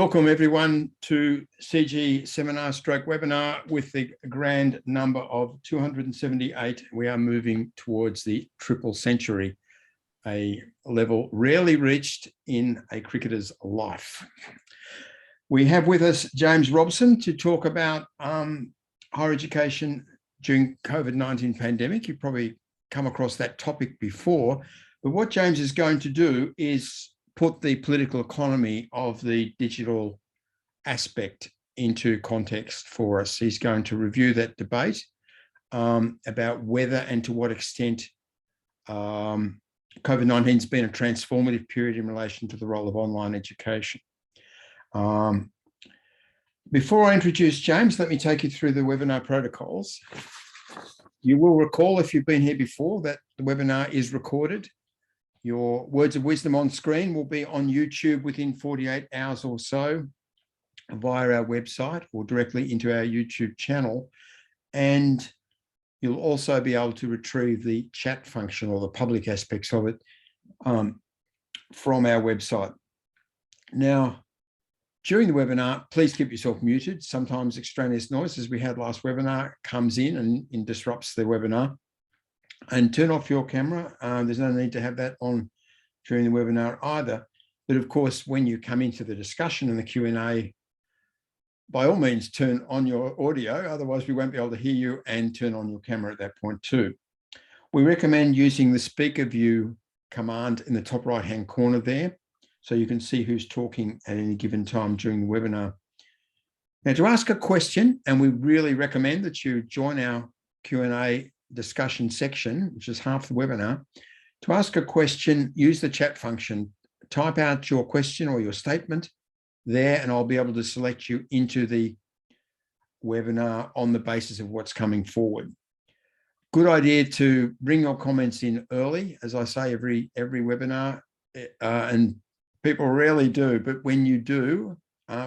Welcome everyone to CG seminar stroke webinar with the grand number of 278. We are moving towards the triple century, a level rarely reached in a cricketer's life. We have with us James Robson to talk about higher education during COVID-19 pandemic. You've probably come across that topic before, but what James is going to do is put the political economy of the digital aspect into context for us. He's going to review that debate about whether and to what extent COVID-19 has been a transformative period in relation to the role of online education. Before I introduce James, let me take you through the webinar protocols. You will recall, if you've been here before, that the webinar is recorded. Your words of wisdom on screen will be on YouTube within 48 hours or so via our website or directly into our YouTube channel. And you'll also be able to retrieve the chat function or the public aspects of it from our website. Now, during the webinar, please keep yourself muted. Sometimes extraneous noise, as we had last webinar, comes in and disrupts the webinar. And turn off your camera. There's no need to have that on during the webinar either. But of course, when you come into the discussion and the Q&A, by all means, turn on your audio. Otherwise, we won't be able to hear you, and turn on your camera at that point too. We recommend using the speaker view command in the top right-hand corner there, so you can see who's talking at any given time during the webinar. Now, to ask a question, and we really recommend that you join our Q&A discussion section, which is half the webinar. To ask a question, use the chat function. Type out your question or your statement there, and I'll be able to select you into the webinar on the basis of what's coming forward. Good idea to bring your comments in early, as I say every webinar, and people rarely do, but when you do,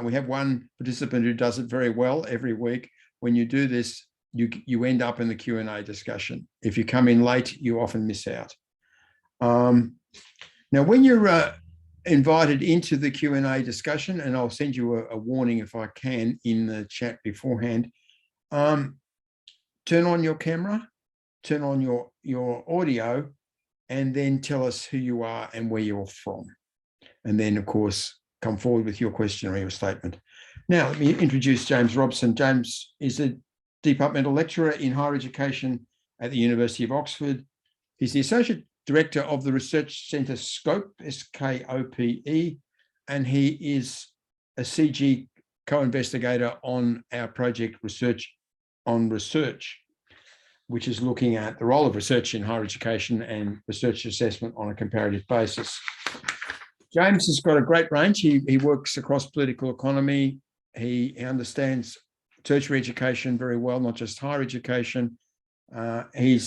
we have one participant who does it very well every week. When you do this, you end up in the Q&A discussion. If you come in late, you often miss out. Now, when you're invited into the Q&A discussion, and I'll send you a warning if I can in the chat beforehand, turn on your camera, turn on your audio, and then tell us who you are and where you're from. And then, of course, come forward with your question or your statement. Now, let me introduce James Robson. James is a departmental lecturer in higher education at the University of Oxford. He's the Associate Director of the Research Centre SCOPE, S-K-O-P-E, and he is a CG co-investigator on our project Research on Research, which is looking at the role of research in higher education and research assessment on a comparative basis. James has got a great range. He works across political economy. He understands tertiary education very well, not just higher education. He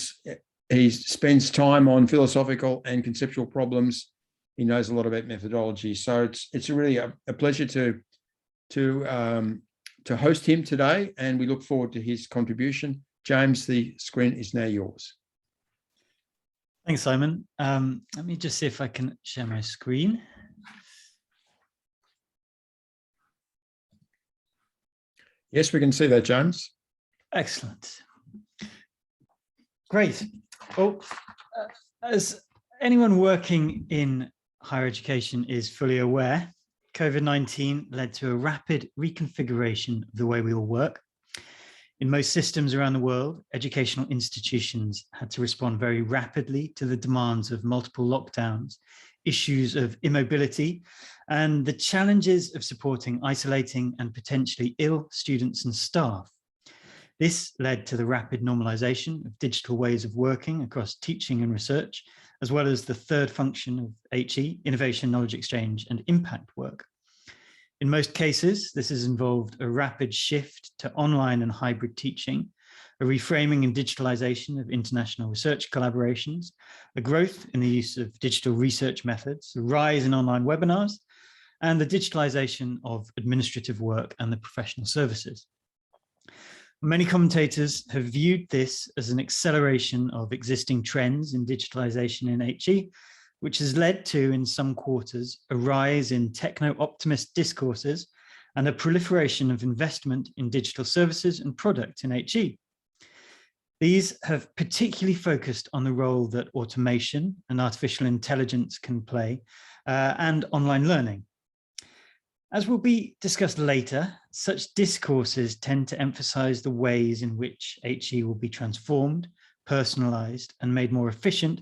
spends time on philosophical and conceptual problems. He knows a lot about methodology. So it's really a pleasure to host him today, and we look forward to his contribution. James, the screen is now yours. Thanks, Simon. Let me just see if I can share my screen. Yes, we can see that, James. Excellent. Great. Well, as anyone working in higher education is fully aware, COVID-19 led to a rapid reconfiguration of the way we all work. In most systems around the world, educational institutions had to respond very rapidly to the demands of multiple lockdowns, issues of immobility, and the challenges of supporting isolating and potentially ill students and staff. This led to the rapid normalization of digital ways of working across teaching and research, as well as the third function of HE, innovation, knowledge exchange, and impact work. In most cases, this has involved a rapid shift to online and hybrid teaching, a reframing and digitalisation of international research collaborations, a growth in the use of digital research methods, a rise in online webinars, and the digitalisation of administrative work and the professional services. Many commentators have viewed this as an acceleration of existing trends in digitalisation in HE, which has led to, in some quarters, a rise in techno-optimist discourses and a proliferation of investment in digital services and product in HE. These have particularly focused on the role that automation and artificial intelligence can play and online learning. As will be discussed later, such discourses tend to emphasize the ways in which HE will be transformed, personalized, and made more efficient,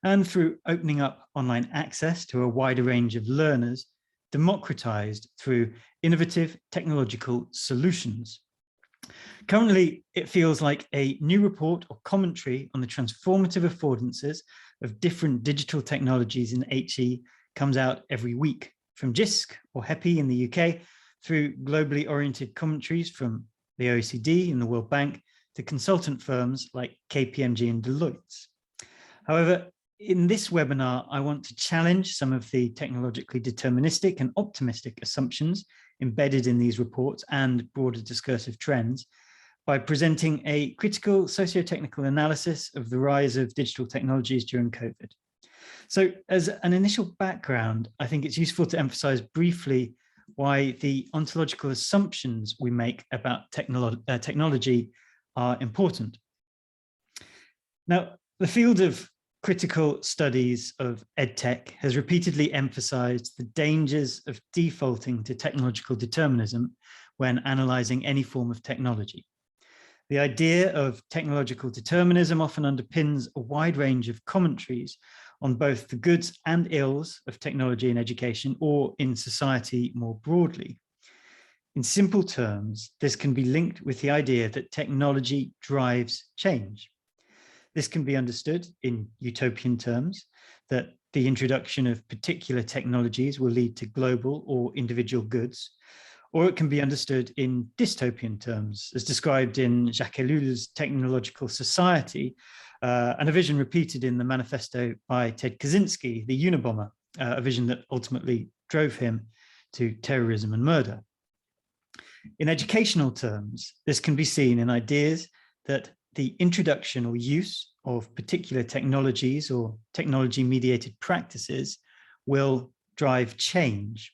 and through opening up online access to a wider range of learners, democratized through innovative technological solutions. Currently, it feels like a new report or commentary on the transformative affordances of different digital technologies in HE comes out every week, from JISC or HEPI in the UK, through globally oriented commentaries from the OECD and the World Bank to consultant firms like KPMG and Deloitte. However, in this webinar, I want to challenge some of the technologically deterministic and optimistic assumptions embedded in these reports and broader discursive trends by presenting a critical socio-technical analysis of the rise of digital technologies during COVID. So as an initial background, I think it's useful to emphasize briefly why the ontological assumptions we make about technology are important. Now, the field of critical studies of Edtech has repeatedly emphasized the dangers of defaulting to technological determinism when analyzing any form of technology. The idea of technological determinism often underpins a wide range of commentaries on both the goods and ills of technology in education or in society more broadly. In simple terms, this can be linked with the idea that technology drives change. This can be understood in utopian terms, that the introduction of particular technologies will lead to global or individual goods, or it can be understood in dystopian terms, as described in Jacques Ellul's Technological Society, and a vision repeated in the manifesto by Ted Kaczynski, the Unabomber, a vision that ultimately drove him to terrorism and murder. In educational terms, this can be seen in ideas that the introduction or use of particular technologies or technology-mediated practices will drive change.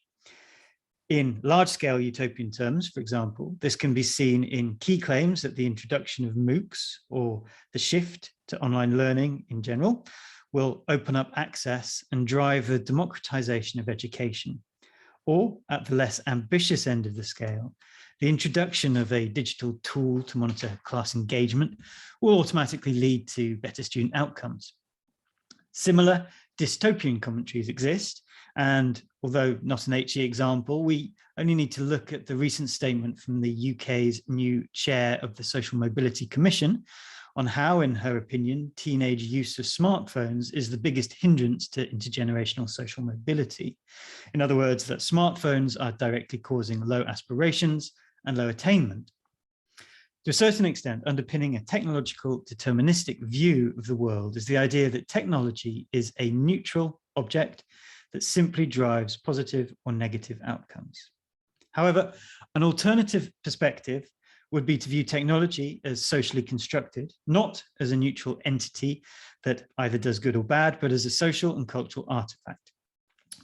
In large-scale utopian terms, for example, this can be seen in key claims that the introduction of MOOCs or the shift to online learning in general will open up access and drive the democratization of education. Or at the less ambitious end of the scale, the introduction of a digital tool to monitor class engagement will automatically lead to better student outcomes. Similar dystopian commentaries exist, and although not an HE example, we only need to look at the recent statement from the UK's new chair of the Social Mobility Commission on how, in her opinion, teenage use of smartphones is the biggest hindrance to intergenerational social mobility. In other words, that smartphones are directly causing low aspirations and low attainment. To a certain extent, underpinning a technological deterministic view of the world is the idea that technology is a neutral object that simply drives positive or negative outcomes. However, an alternative perspective would be to view technology as socially constructed, not as a neutral entity that either does good or bad, but as a social and cultural artifact.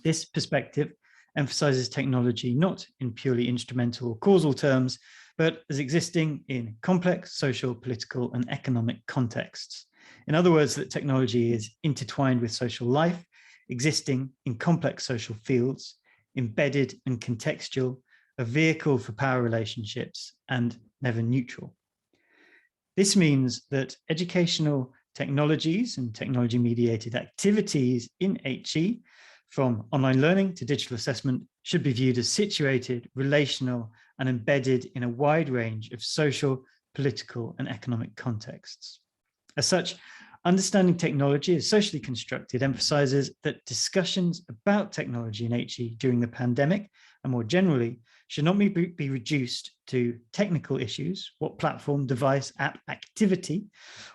This perspective emphasizes technology not in purely instrumental or causal terms, but as existing in complex social, political, and economic contexts. In other words, that technology is intertwined with social life, existing in complex social fields, embedded and contextual, a vehicle for power relationships, and never neutral. This means that educational technologies and technology-mediated activities in HE, from online learning to digital assessment, should be viewed as situated, relational, and embedded in a wide range of social, political, and economic contexts. As such, understanding technology as socially constructed emphasizes that discussions about technology in HE during the pandemic, and more generally, should not be reduced to technical issues, what platform, device, app, activity,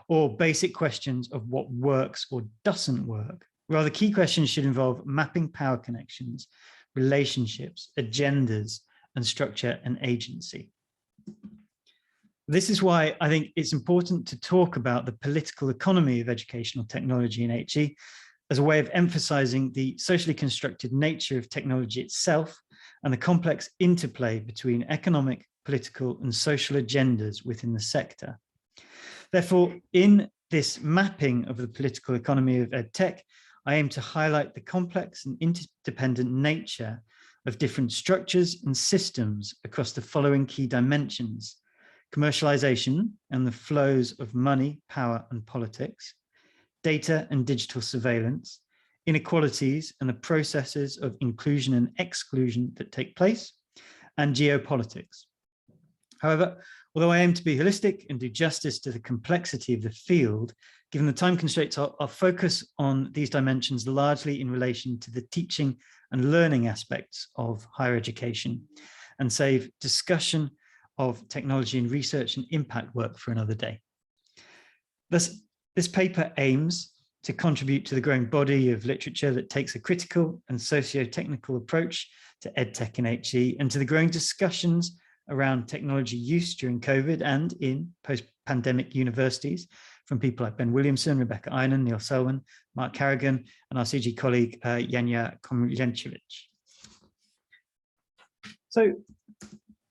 or basic questions of what works or doesn't work. Rather, key questions should involve mapping power connections, relationships, agendas, and structure and agency. This is why I think it's important to talk about the political economy of educational technology in HE as a way of emphasizing the socially constructed nature of technology itself and the complex interplay between economic, political, and social agendas within the sector. Therefore, in this mapping of the political economy of EdTech, I aim to highlight the complex and interdependent nature of different structures and systems across the following key dimensions: commercialization and the flows of money, power, and politics, data and digital surveillance, inequalities and the processes of inclusion and exclusion that take place, and geopolitics. However, although I aim to be holistic and do justice to the complexity of the field, given the time constraints, I'll focus on these dimensions largely in relation to the teaching and learning aspects of higher education, and save discussion of technology and research and impact work for another day. Thus, this paper aims to contribute to the growing body of literature that takes a critical and socio-technical approach to EdTech and HE, and to the growing discussions around technology use during COVID and in post-pandemic universities from people like Ben Williamson, Rebecca Einan, Neil Selwyn, Mark Carrigan, and our CG colleague, Janja Komljenovic. So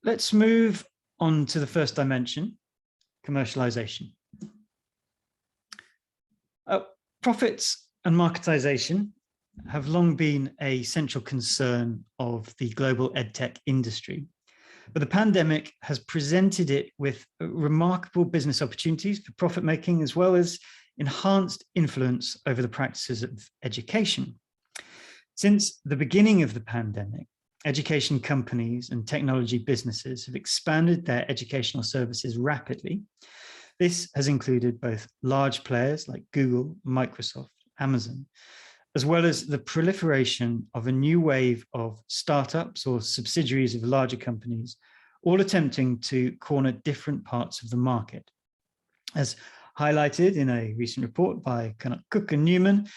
let's move on to the first dimension, commercialization. Profits and marketization have long been a central concern of the global EdTech industry, but the pandemic has presented it with remarkable business opportunities for profit making, as well as enhanced influence over the practices of education. Since the beginning of the pandemic, education companies and technology businesses have expanded their educational services rapidly. This has included both large players like Google, Microsoft, Amazon, as well as the proliferation of a new wave of startups or subsidiaries of larger companies, all attempting to corner different parts of the market. As highlighted in a recent report by Cook and Newman,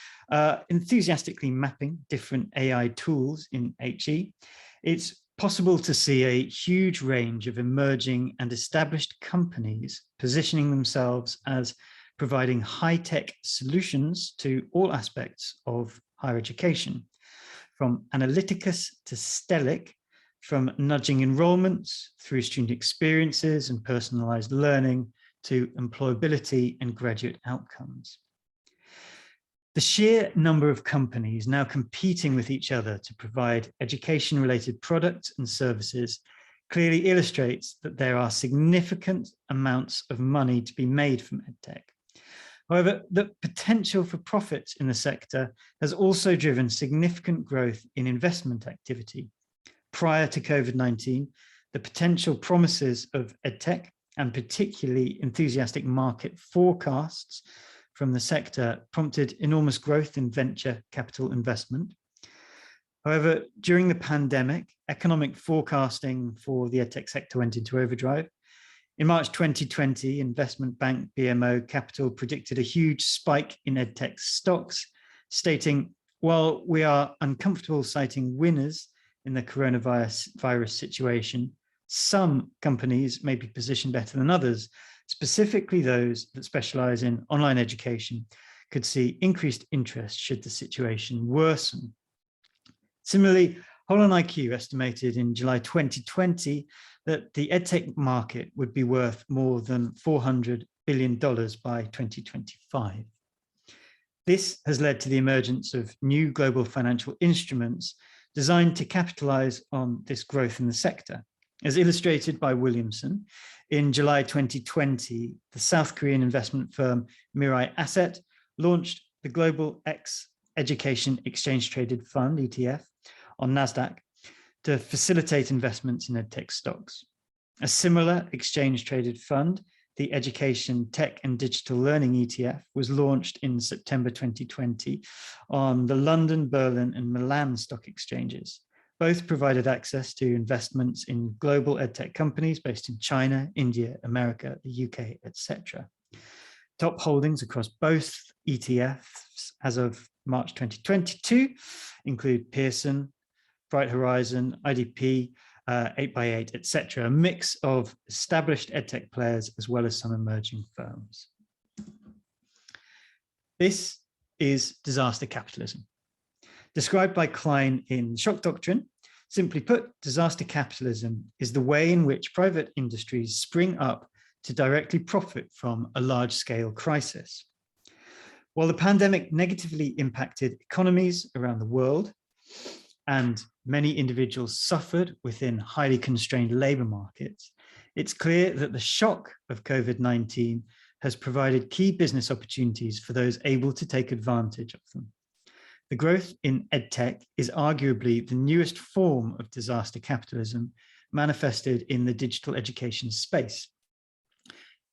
enthusiastically mapping different AI tools in HE, it's possible to see a huge range of emerging and established companies positioning themselves as providing high-tech solutions to all aspects of higher education, from Analyticus to Stellic, from nudging enrollments through student experiences and personalized learning to employability and graduate outcomes. The sheer number of companies now competing with each other to provide education-related products and services clearly illustrates that there are significant amounts of money to be made from EdTech. However, the potential for profits in the sector has also driven significant growth in investment activity. Prior to COVID-19, the potential promises of EdTech, and particularly enthusiastic market forecasts from the sector, prompted enormous growth in venture capital investment. However, during the pandemic, economic forecasting for the EdTech sector went into overdrive. In March 2020, investment bank BMO Capital predicted a huge spike in EdTech stocks, stating, "While we are uncomfortable citing winners in the coronavirus situation, some companies may be positioned better than others, specifically those that specialize in online education could see increased interest should the situation worsen." Similarly, HolonIQ estimated in July 2020 that the EdTech market would be worth more than $400 billion by 2025. This has led to the emergence of new global financial instruments designed to capitalize on this growth in the sector. As illustrated by Williamson, in July 2020, the South Korean investment firm Mirai Asset launched the Global X Education Exchange Traded Fund, ETF, on NASDAQ to facilitate investments in EdTech stocks. A similar exchange traded fund, the Education, Tech and Digital Learning ETF, was launched in September 2020 on the London, Berlin and Milan stock exchanges. Both provided access to investments in global EdTech companies based in China, India, America, the UK, etc. Top holdings across both ETFs as of March 2022 include Pearson, Bright Horizon, IDP, 8x8, etc. A mix of established EdTech players as well as some emerging firms. This is disaster capitalism. Described by Klein in Shock Doctrine, Simply put, disaster capitalism is the way in which private industries spring up to directly profit from a large-scale crisis. While the pandemic negatively impacted economies around the world and many individuals suffered within highly constrained labour markets, it's clear that the shock of COVID-19 has provided key business opportunities for those able to take advantage of them. The growth in Edtech is arguably the newest form of disaster capitalism manifested in the digital education space.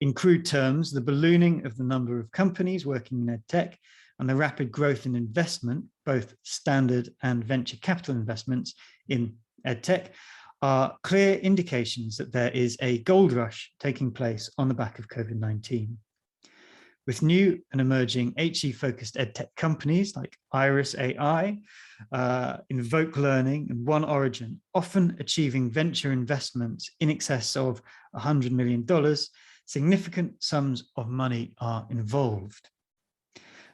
In crude terms, the ballooning of the number of companies working in Edtech and the rapid growth in investment, both standard and venture capital investments in Edtech, are clear indications that there is a gold rush taking place on the back of COVID-19. With new and emerging HE-focused EdTech companies like Iris AI, Invoke Learning, and One Origin, often achieving venture investments in excess of $100 million, significant sums of money are involved.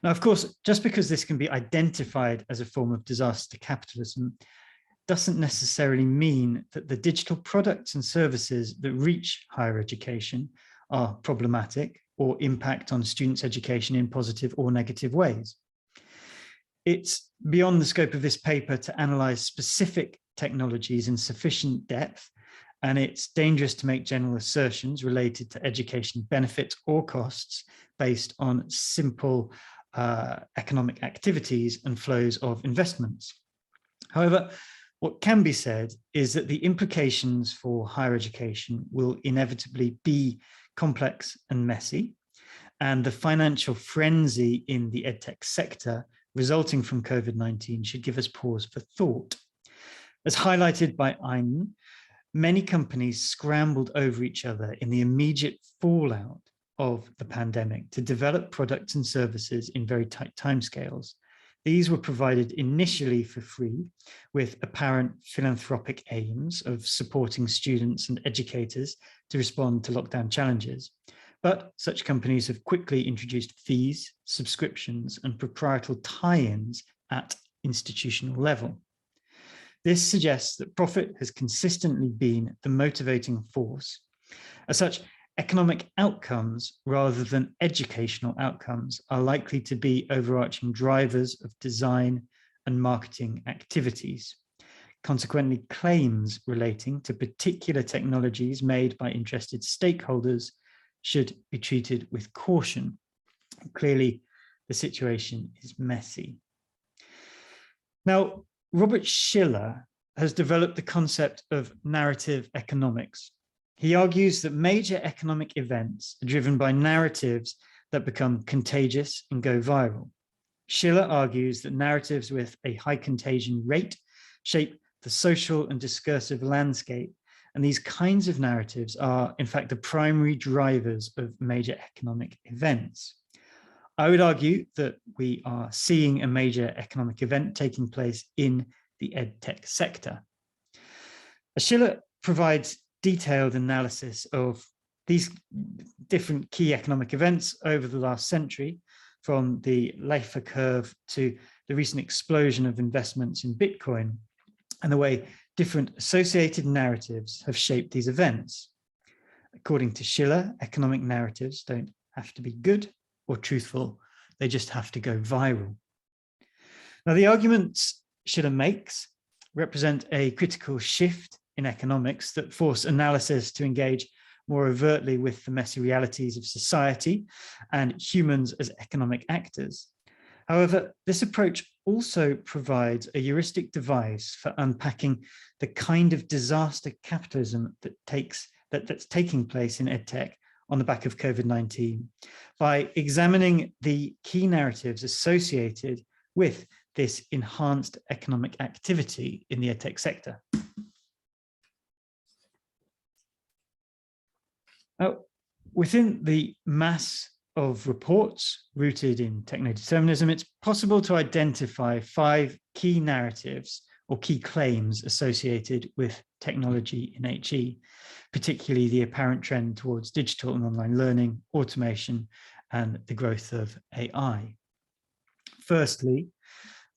Now, of course, just because this can be identified as a form of disaster capitalism doesn't necessarily mean that the digital products and services that reach higher education are problematic or impact on students' education in positive or negative ways. It's beyond the scope of this paper to analyze specific technologies in sufficient depth, and it's dangerous to make general assertions related to education benefits or costs based on simple economic activities and flows of investments. However, what can be said is that the implications for higher education will inevitably be complex and messy, and the financial frenzy in the EdTech sector resulting from COVID-19 should give us pause for thought. As highlighted by Einen, many companies scrambled over each other in the immediate fallout of the pandemic to develop products and services in very tight timescales. These were provided initially for free with apparent philanthropic aims of supporting students and educators to respond to lockdown challenges. But such companies have quickly introduced fees, subscriptions, and proprietorial tie-ins at institutional level. This suggests that profit has consistently been the motivating force. As such, economic outcomes rather than educational outcomes are likely to be overarching drivers of design and marketing activities. Consequently, claims relating to particular technologies made by interested stakeholders should be treated with caution. Clearly, the situation is messy. Now, Robert Schiller has developed the concept of narrative economics. He argues that major economic events are driven by narratives that become contagious and go viral. Schiller argues that narratives with a high contagion rate shape the social and discursive landscape, and these kinds of narratives are, in fact, the primary drivers of major economic events. I would argue that we are seeing a major economic event taking place in the EdTech sector. Schiller provides detailed analysis of these different key economic events over the last century, from the Laffer curve to the recent explosion of investments in Bitcoin, and the way different associated narratives have shaped these events. According to Schiller, economic narratives don't have to be good or truthful, they just have to go viral. Now, the arguments Schiller makes represent a critical shift in economics that force analysis to engage more overtly with the messy realities of society and humans as economic actors. However, this approach also provides a heuristic device for unpacking the kind of disaster capitalism that's taking place in EdTech on the back of COVID-19 by examining the key narratives associated with this enhanced economic activity in the EdTech sector. Now, within the mass of reports rooted in techno-determinism, it's possible to identify 5 key narratives or key claims associated with technology in HE, particularly the apparent trend towards digital and online learning, automation, and the growth of AI. Firstly,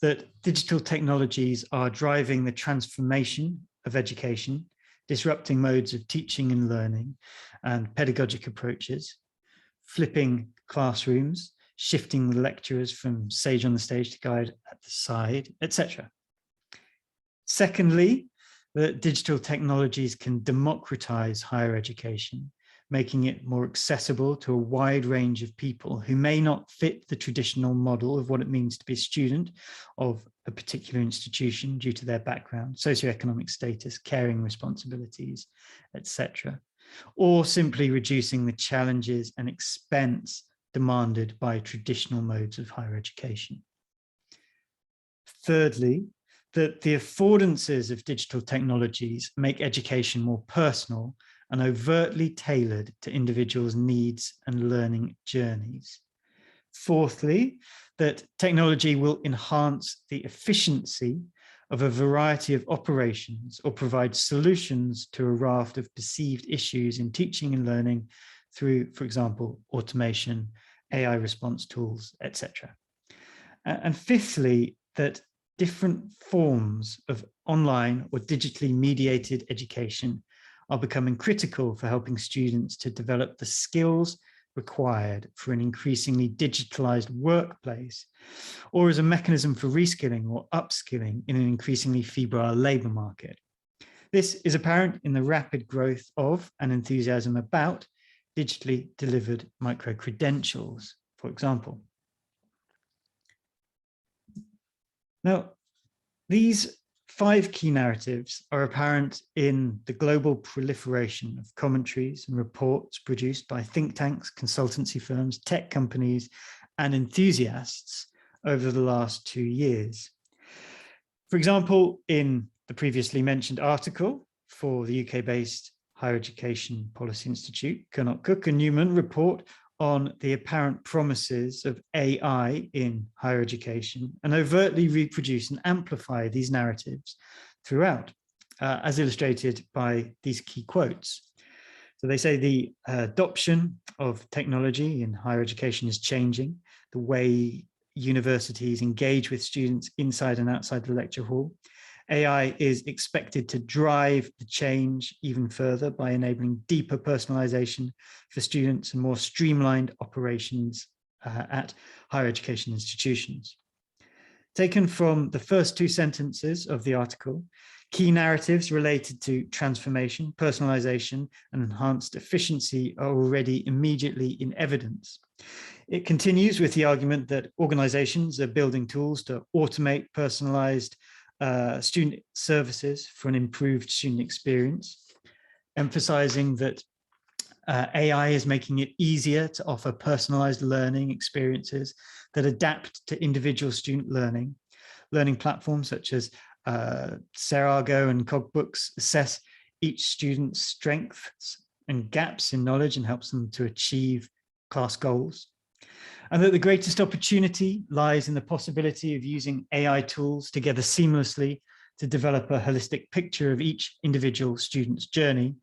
that digital technologies are driving the transformation of education, disrupting modes of teaching and learning and pedagogic approaches, flipping classrooms, shifting the lecturers from sage on the stage to guide at the side, etc. Secondly, that digital technologies can democratize higher education, making it more accessible to a wide range of people who may not fit the traditional model of what it means to be a student of a particular institution due to their background, socioeconomic status, caring responsibilities, etc., or simply reducing the challenges and expense demanded by traditional modes of higher education. Thirdly, that the affordances of digital technologies make education more personal and overtly tailored to individuals' needs and learning journeys. Fourthly, that technology will enhance the efficiency of a variety of operations or provide solutions to a raft of perceived issues in teaching and learning through, for example, automation, AI response tools, etc. And fifthly, that different forms of online or digitally mediated education are becoming critical for helping students to develop the skills required for an increasingly digitalized workplace, or as a mechanism for reskilling or upskilling in an increasingly febrile labor market. This is apparent in the rapid growth of and enthusiasm about digitally delivered micro-credentials, for example. Now, these 5 key narratives are apparent in the global proliferation of commentaries and reports produced by think tanks, consultancy firms, tech companies, and enthusiasts over the last 2 years. For example, in the previously mentioned article for the UK-based Higher Education Policy Institute, Kernock, Cook and Newman report on the apparent promises of AI in higher education and overtly reproduce and amplify these narratives throughout, as illustrated by these key quotes. So they say the adoption of technology in higher education is changing the way universities engage with students inside and outside the lecture hall. AI is expected to drive the change even further by enabling deeper personalization for students and more streamlined operations at higher education institutions. Taken from the first 2 sentences of the article, key narratives related to transformation, personalization, and enhanced efficiency are already immediately in evidence. It continues with the argument that organizations are building tools to automate personalized student services for an improved student experience, emphasizing that AI is making it easier to offer personalized learning experiences that adapt to individual student learning. Learning platforms such as Serago and Cogbooks assess each student's strengths and gaps in knowledge and helps them to achieve class goals. And that the greatest opportunity lies in the possibility of using AI tools together seamlessly to develop a holistic picture of each individual student's journey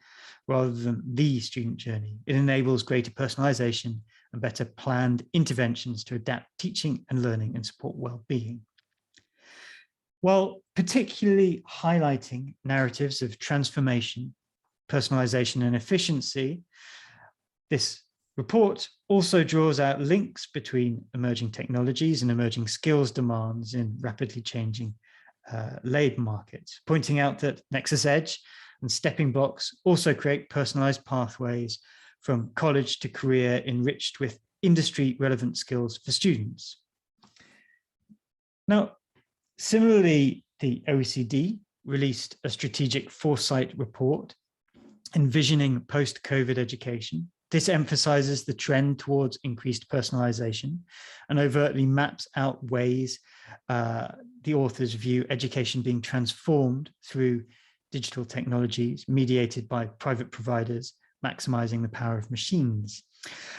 rather than the student journey. It enables greater personalization and better planned interventions to adapt teaching and learning and support well-being. While particularly highlighting narratives of transformation, personalization, and efficiency, this report also draws out links between emerging technologies and emerging skills demands in rapidly changing labor markets, pointing out that Nexus Edge and stepping blocks also create personalized pathways from college to career enriched with industry relevant skills for students. Now, similarly, the OECD released a strategic Foresight report envisioning post-COVID education. This emphasizes the trend towards increased personalization and overtly maps out ways the authors view education being transformed through digital technologies mediated by private providers, maximizing the power of machines.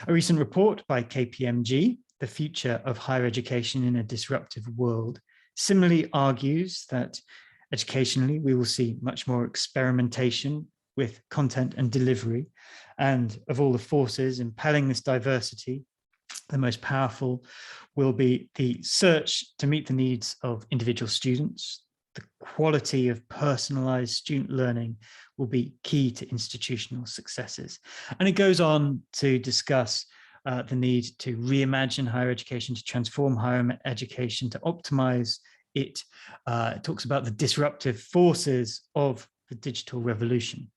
A recent report by KPMG, The Future of Higher Education in a Disruptive World, similarly argues that educationally we will see much more experimentation with content and delivery, and of all the forces impelling this diversity, The most powerful will be the search to meet the needs of individual students. The quality of personalised student learning will be key to institutional successes. And it goes on to discuss the need to reimagine higher education, to transform higher education, to optimise it. It talks about the disruptive forces of the digital revolution.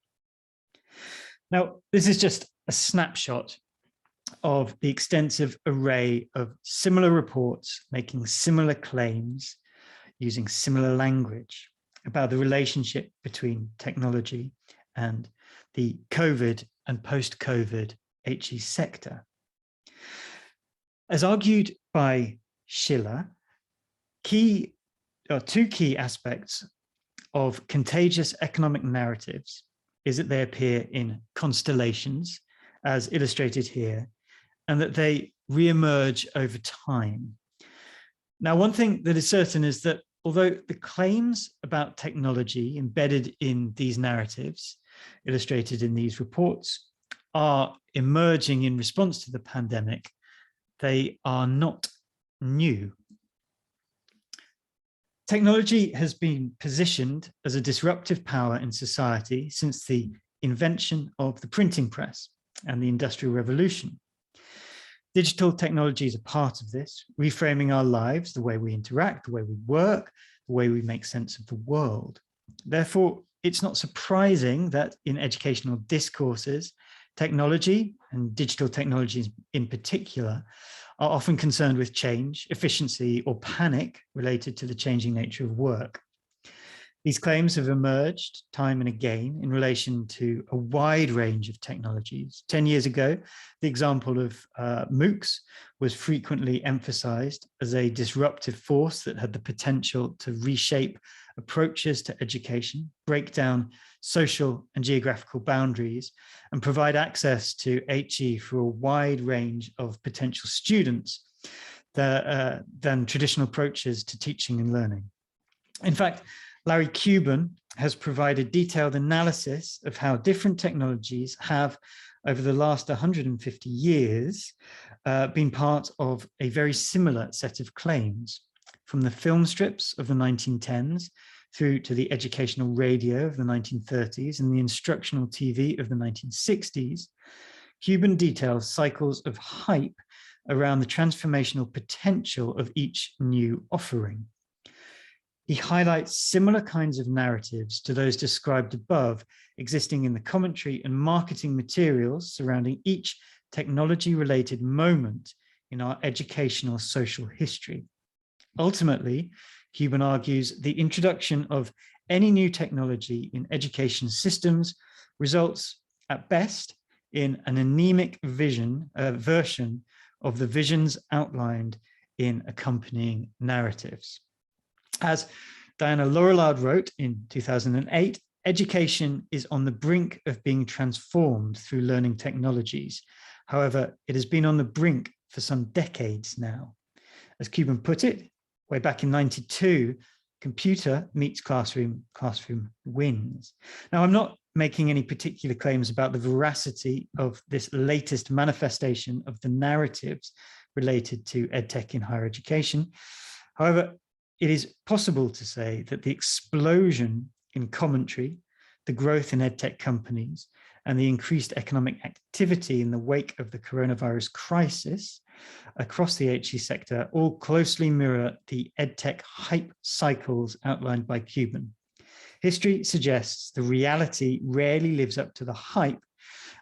Now, this is just a snapshot of the extensive array of similar reports making similar claims using similar language about the relationship between technology and the COVID and post-COVID HE sector. As argued by Schiller, two key aspects of contagious economic narratives is that they appear in constellations, as illustrated here, and that they re-emerge over time. Now, one thing that is certain is that although the claims about technology embedded in these narratives, illustrated in these reports, are emerging in response to the pandemic, they are not new. Technology has been positioned as a disruptive power in society since the invention of the printing press and the Industrial Revolution. Digital technology is a part of this, reframing our lives, the way we interact, the way we work, the way we make sense of the world. Therefore, it's not surprising that in educational discourses, technology, and digital technologies in particular, are often concerned with change, efficiency, or panic related to the changing nature of work. These claims have emerged time and again in relation to a wide range of technologies. 10 years ago, the example of MOOCs was frequently emphasized as a disruptive force that had the potential to reshape approaches to education, break down social and geographical boundaries, and provide access to HE for a wide range of potential students than traditional approaches to teaching and learning. In fact, Larry Cuban has provided detailed analysis of how different technologies have, over the last 150 years, been part of a very similar set of claims. From the film strips of the 1910s through to the educational radio of the 1930s and the instructional TV of the 1960s, Cuban details cycles of hype around the transformational potential of each new offering. He highlights similar kinds of narratives to those described above, existing in the commentary and marketing materials surrounding each technology-related moment in our educational social history. Ultimately, Cuban argues the introduction of any new technology in education systems results, at best, in an anemic version of the visions outlined in accompanying narratives. As Diana Laurillard wrote in 2008, education is on the brink of being transformed through learning technologies. However, it has been on the brink for some decades now. As Cuban put it, way back in '92, computer meets classroom, classroom wins. Now, I'm not making any particular claims about the veracity of this latest manifestation of the narratives related to EdTech in higher education. However, it is possible to say that the explosion in commentary, the growth in EdTech companies, and the increased economic activity in the wake of the coronavirus crisis across the HE sector all closely mirror the EdTech hype cycles outlined by Cuban. History suggests the reality rarely lives up to the hype,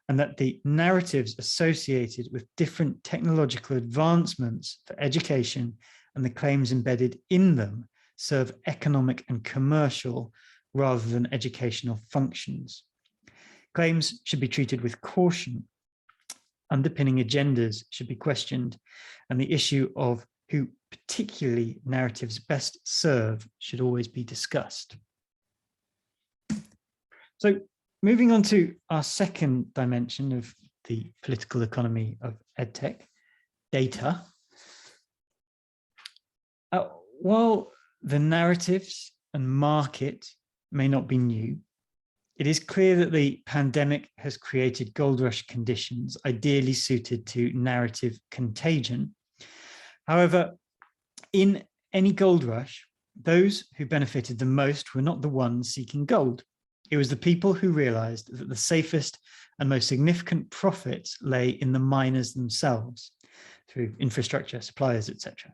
and that the narratives associated with different technological advancements for education and the claims embedded in them serve economic and commercial rather than educational functions. Claims should be treated with caution. Underpinning agendas should be questioned, and the issue of who particularly narratives best serve should always be discussed. So moving on to our second dimension of the political economy of EdTech, data. While the narratives and market may not be new, it is clear that the pandemic has created gold rush conditions ideally suited to narrative contagion. However, in any gold rush, those who benefited the most were not the ones seeking gold. It was the people who realized that the safest and most significant profits lay in the miners themselves through infrastructure, suppliers, etc.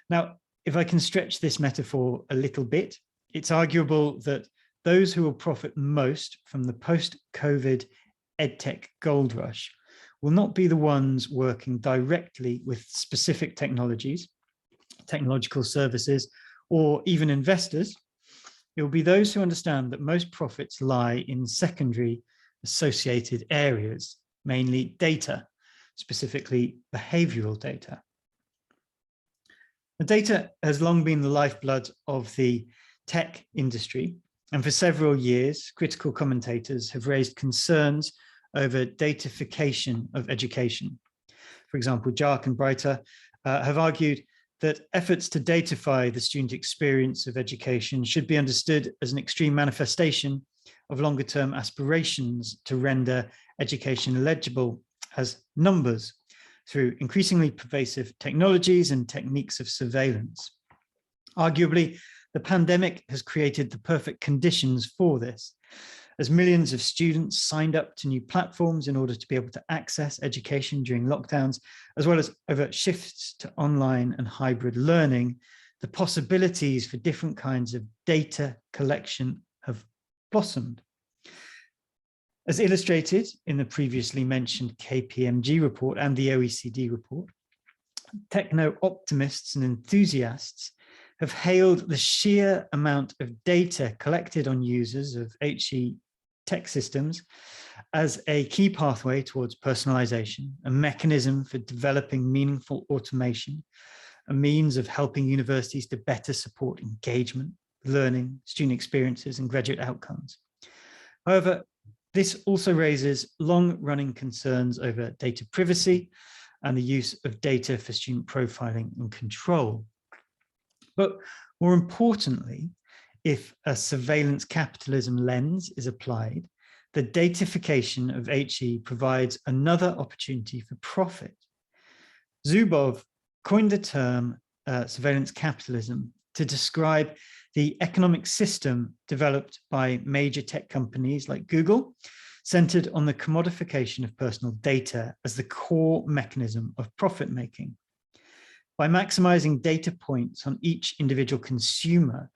Now, if I can stretch this metaphor a little bit, it's arguable that those who will profit most from the post-COVID Edtech gold rush will not be the ones working directly with specific technologies, technological services, or even investors. It will be those who understand that most profits lie in secondary associated areas, mainly data, specifically behavioural data. The data has long been the lifeblood of the tech industry, and for several years, critical commentators have raised concerns over datafication of education. For example, Jark and Breiter have argued that efforts to datify the student experience of education should be understood as an extreme manifestation of longer-term aspirations to render education legible as numbers through increasingly pervasive technologies and techniques of surveillance. Arguably, the pandemic has created the perfect conditions for this, as millions of students signed up to new platforms in order to be able to access education during lockdowns, as well as over shifts to online and hybrid learning. The possibilities for different kinds of data collection have blossomed. As illustrated in the previously mentioned KPMG report and the OECD report, techno-optimists and enthusiasts have hailed the sheer amount of data collected on users of HE tech systems as a key pathway towards personalization, a mechanism for developing meaningful automation, a means of helping universities to better support engagement, learning, student experiences, and graduate outcomes. However, this also raises long-running concerns over data privacy and the use of data for student profiling and control. But more importantly, if a surveillance capitalism lens is applied, the datafication of HE provides another opportunity for profit. Zuboff coined the term surveillance capitalism to describe the economic system developed by major tech companies like Google, centered on the commodification of personal data as the core mechanism of profit making. By maximizing data points on each individual consumer,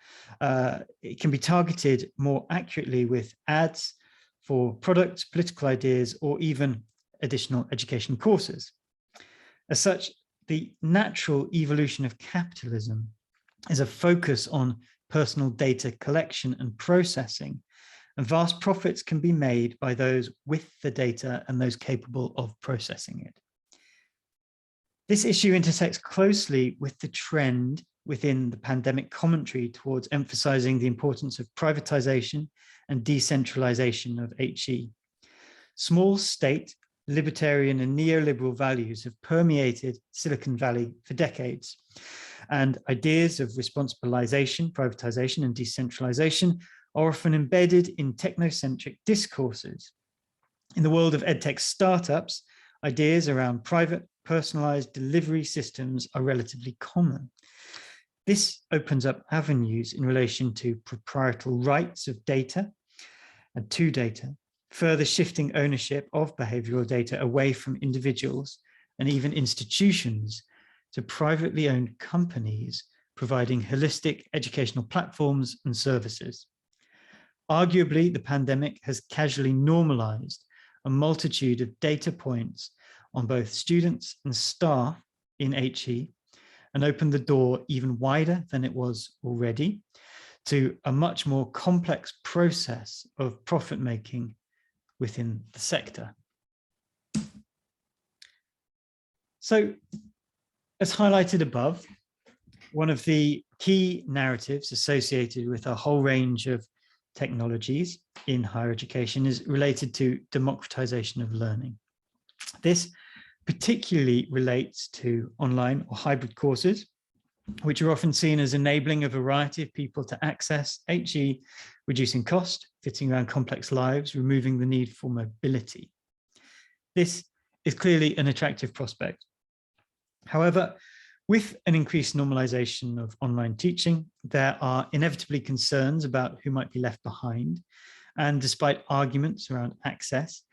it can be targeted more accurately with ads for products, political ideas, or even additional education courses. As such, the natural evolution of capitalism is a focus on personal data collection and processing, and vast profits can be made by those with the data and those capable of processing it. This issue intersects closely with the trend within the pandemic commentary towards emphasizing the importance of privatization and decentralization of HE. Small state, libertarian and neoliberal values have permeated Silicon Valley for decades, and ideas of responsibilization, privatization, and decentralization are often embedded in technocentric discourses. In the world of EdTech startups, ideas around private, personalized delivery systems are relatively common. This opens up avenues in relation to proprietal rights of data and to data, further shifting ownership of behavioral data away from individuals and even institutions to privately owned companies providing holistic educational platforms and services. Arguably, the pandemic has casually normalized a multitude of data points on both students and staff in HE and opened the door even wider than it was already to a much more complex process of profit making within the sector. So, as highlighted above, one of the key narratives associated with a whole range of technologies in higher education is related to democratization of learning. This particularly relates to online or hybrid courses, which are often seen as enabling a variety of people to access HE, reducing cost, fitting around complex lives, removing the need for mobility. This is clearly an attractive prospect. However, with an increased normalization of online teaching, there are inevitably concerns about who might be left behind. And despite arguments around access,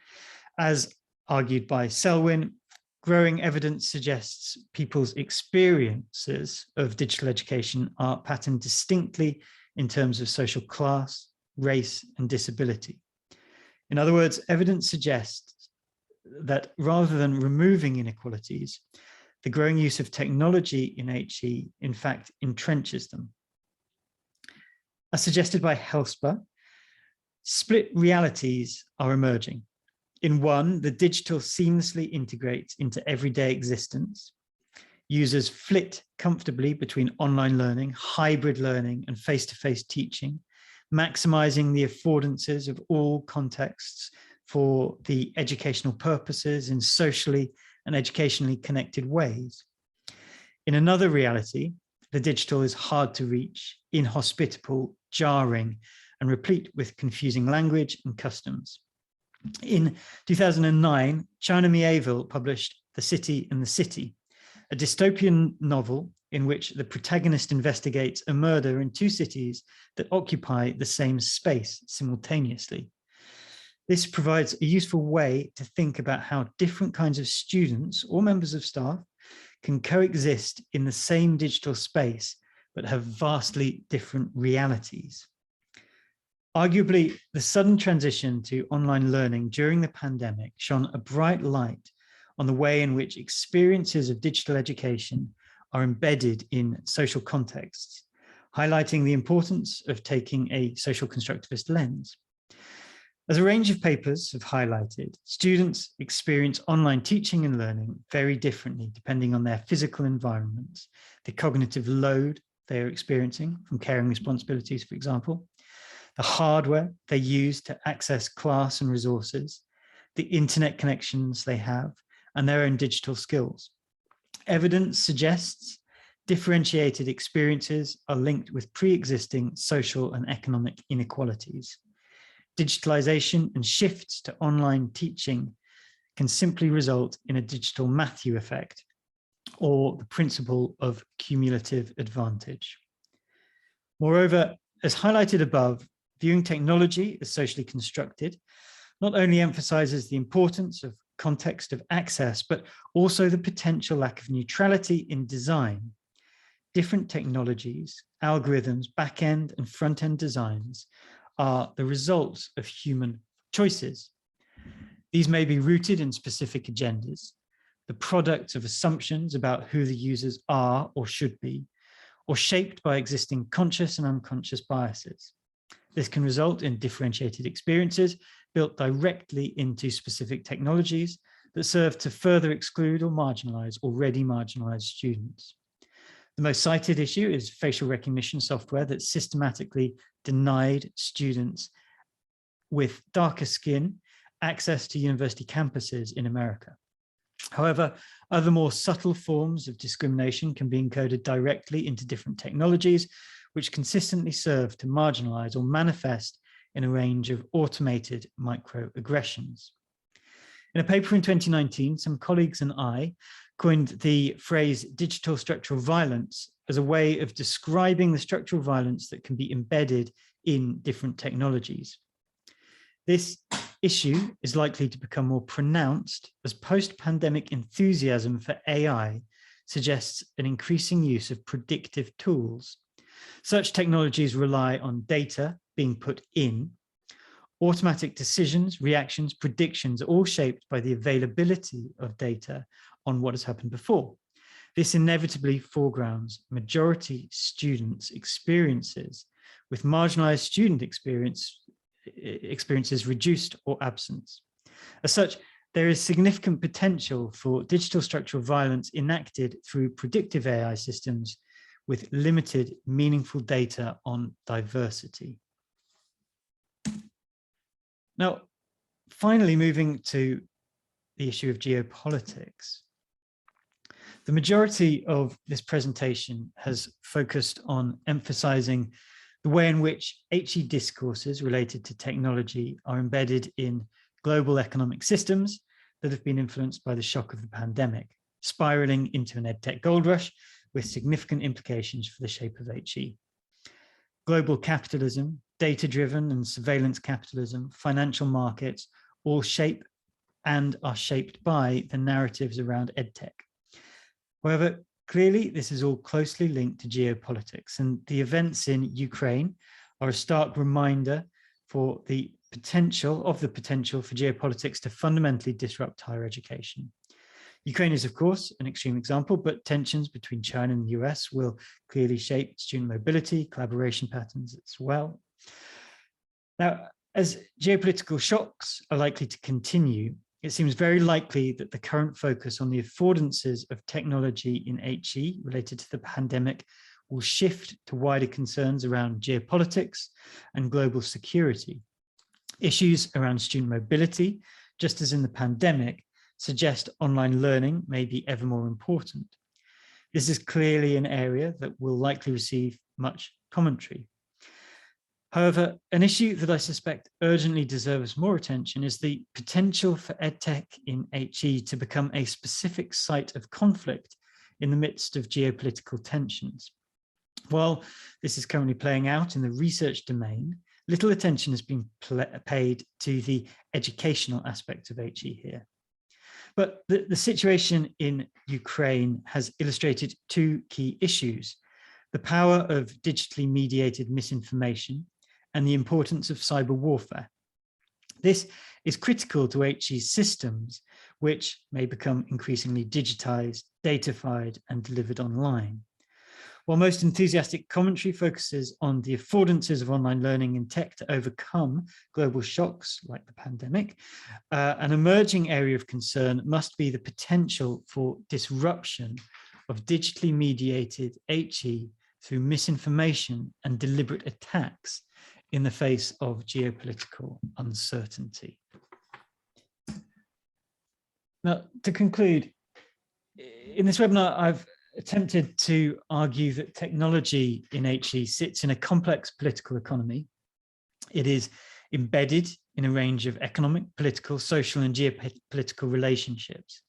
as argued by Selwyn, growing evidence suggests people's experiences of digital education are patterned distinctly in terms of social class, race, and disability. In other words, evidence suggests that rather than removing inequalities, the growing use of technology in HE, in fact, entrenches them. As suggested by Helsper, split realities are emerging. In one, the digital seamlessly integrates into everyday existence. Users flit comfortably between online learning, hybrid learning, and face-to-face teaching, maximizing the affordances of all contexts for the educational purposes in socially and educationally connected ways. In another reality, the digital is hard to reach, inhospitable, jarring, and replete with confusing language and customs. In 2009, China Mieville published The City and the City, a dystopian novel in which the protagonist investigates a murder in two cities that occupy the same space simultaneously. This provides a useful way to think about how different kinds of students or members of staff can coexist in the same digital space, but have vastly different realities. Arguably, the sudden transition to online learning during the pandemic shone a bright light on the way in which experiences of digital education are embedded in social contexts, highlighting the importance of taking a social constructivist lens. As a range of papers have highlighted, students experience online teaching and learning very differently depending on their physical environments, the cognitive load they are experiencing from caring responsibilities, for example, the hardware they use to access class and resources, the internet connections they have, and their own digital skills. Evidence suggests differentiated experiences are linked with pre-existing social and economic inequalities. Digitalization and shifts to online teaching can simply result in a digital Matthew effect, or the principle of cumulative advantage. Moreover, as highlighted above, viewing technology as socially constructed not only emphasizes the importance of context of access, but also the potential lack of neutrality in design. Different technologies, algorithms, back-end and front-end designs are the results of human choices. These may be rooted in specific agendas, the product of assumptions about who the users are or should be, or shaped by existing conscious and unconscious biases. This can result in differentiated experiences built directly into specific technologies that serve to further exclude or marginalize already marginalized students. The most cited issue is facial recognition software that systematically denied students with darker skin access to university campuses in America. However, other more subtle forms of discrimination can be encoded directly into different technologies, which consistently serve to marginalize or manifest in a range of automated microaggressions. In a paper in 2019, some colleagues and I coined the phrase digital structural violence as a way of describing the structural violence that can be embedded in different technologies. This issue is likely to become more pronounced as post-pandemic enthusiasm for AI suggests an increasing use of predictive tools. Such technologies rely on data being put in. Automatic decisions, reactions, predictions are all shaped by the availability of data on what has happened before. This inevitably foregrounds majority students' experiences, with marginalized student experiences reduced or absent. As such, there is significant potential for digital structural violence enacted through predictive AI systems with limited, meaningful data on diversity. Now, finally, moving to the issue of geopolitics. The majority of this presentation has focused on emphasizing the way in which HE discourses related to technology are embedded in global economic systems that have been influenced by the shock of the pandemic, spiraling into an Edtech gold rush with significant implications for the shape of HE. Global capitalism, data-driven and surveillance capitalism, financial markets, all shape and are shaped by the narratives around Edtech. However, clearly this is all closely linked to geopolitics, and the events in Ukraine are a stark reminder for the potential for geopolitics to fundamentally disrupt higher education. Ukraine is, of course, an extreme example, but tensions between China and the US will clearly shape student mobility, collaboration patterns as well. Now, as geopolitical shocks are likely to continue, it seems very likely that the current focus on the affordances of technology in HE related to the pandemic will shift to wider concerns around geopolitics and global security. Issues around student mobility, just as in the pandemic, suggest online learning may be ever more important. This is clearly an area that will likely receive much commentary. However, an issue that I suspect urgently deserves more attention is the potential for Edtech in HE to become a specific site of conflict in the midst of geopolitical tensions. While this is currently playing out in the research domain, little attention has been paid to the educational aspects of HE here. But the situation in Ukraine has illustrated two key issues: the power of digitally mediated misinformation and the importance of cyber warfare. This is critical to HE's systems, which may become increasingly digitized, datafied, and delivered online. While most enthusiastic commentary focuses on the affordances of online learning in tech to overcome global shocks like the pandemic, an emerging area of concern must be the potential for disruption of digitally mediated HE through misinformation and deliberate attacks in the face of geopolitical uncertainty. Now, to conclude, in this webinar, I've attempted to argue that technology in HE sits in a complex political economy. It is embedded in a range of economic, political, social, and geopolitical relationships.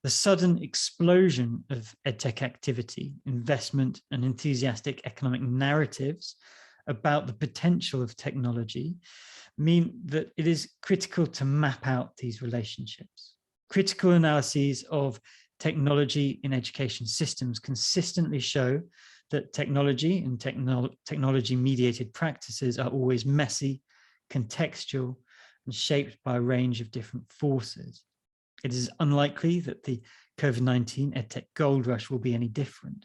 The sudden explosion of EdTech activity, investment, and enthusiastic economic narratives about the potential of technology mean that it is critical to map out these relationships. Critical analyses of technology in education systems consistently show that technology and technology-mediated practices are always messy, contextual, and shaped by a range of different forces. It is unlikely that the COVID-19 EdTech gold rush will be any different.